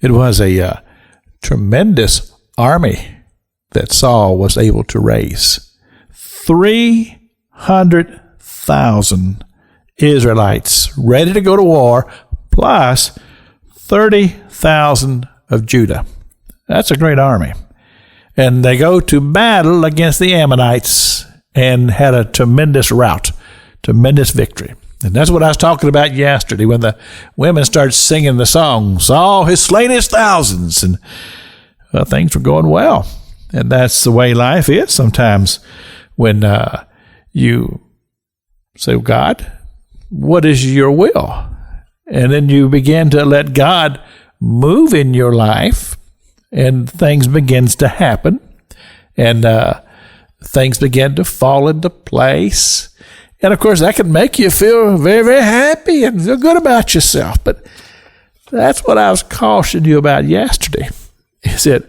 It was a tremendous army that Saul was able to raise. 300,000 Israelites ready to go to war, plus 30,000 of Judah. That's a great army. And they go to battle against the Ammonites and had a tremendous rout, tremendous victory. And that's what I was talking about yesterday when the women started singing the song, Saul has slain his thousands. And things were going well. And that's the way life is sometimes when you say, God, what is your will? And then you begin to let God move in your life, and things begins to happen, and things begin to fall into place. And of course, that can make you feel very, very happy and feel good about yourself. But that's what I was cautioning you about yesterday, is that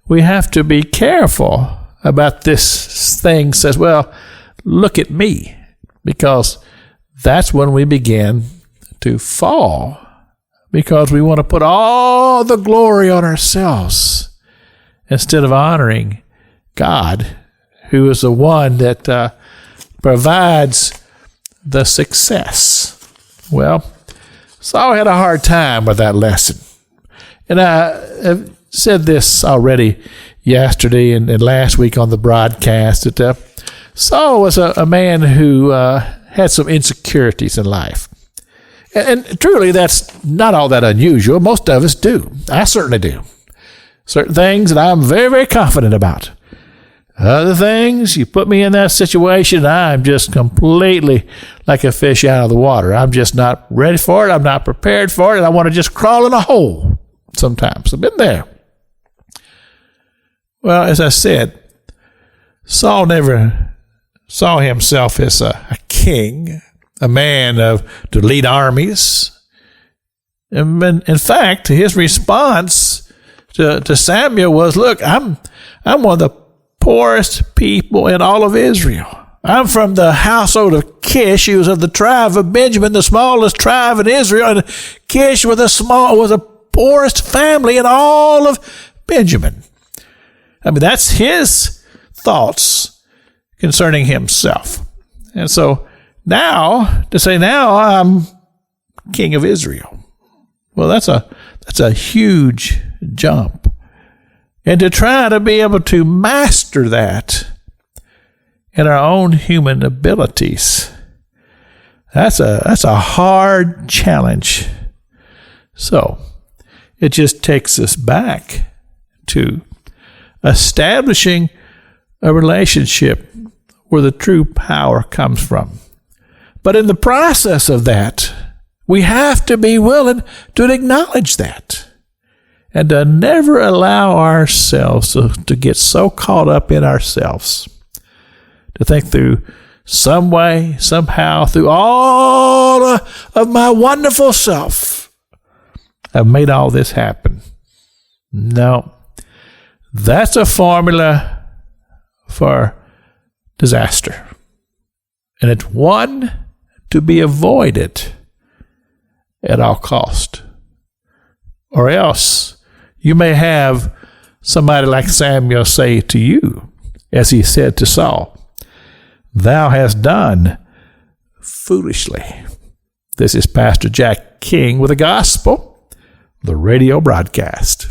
we have to be careful about this thing says, well, look at me, because that's when we begin to fall, because we want to put all the glory on ourselves instead of honoring God, who is the one that provides the success. Well, Saul had a hard time with that lesson. And I have said this already yesterday and last week on the broadcast, that Saul was a man who had some insecurities in life. And truly, that's not all that unusual. Most of us do. I certainly do. Certain things that I'm very, very confident about. Other things, you put me in that situation, I'm just completely like a fish out of the water. I'm just not ready for it. I'm not prepared for it. And I want to just crawl in a hole sometimes. I've been there. Well, as I said, Saul never saw himself as a king, a man to lead armies. And in fact, his response to Samuel was, look, I'm one of the poorest people in all of Israel. I'm from the household of Kish. He was of the tribe of Benjamin, the smallest tribe in Israel. And Kish was the poorest family in all of Benjamin. I mean, that's his thoughts concerning himself. And so now, to say now I'm king of Israel, well, that's a huge jump. And to try to be able to master that in our own human abilities, that's a hard challenge. So it just takes us back to establishing a relationship where the true power comes from. But in the process of that, we have to be willing to acknowledge that and to never allow ourselves to get so caught up in ourselves, to think through some way, somehow, through all of my wonderful self, I've made all this happen. No, that's a formula for disaster. And it's one to be avoided at all cost. Or else you may have somebody like Samuel say to you, as he said to Saul, thou hast done foolishly. This is Pastor Jack King with the Gospel, the radio broadcast.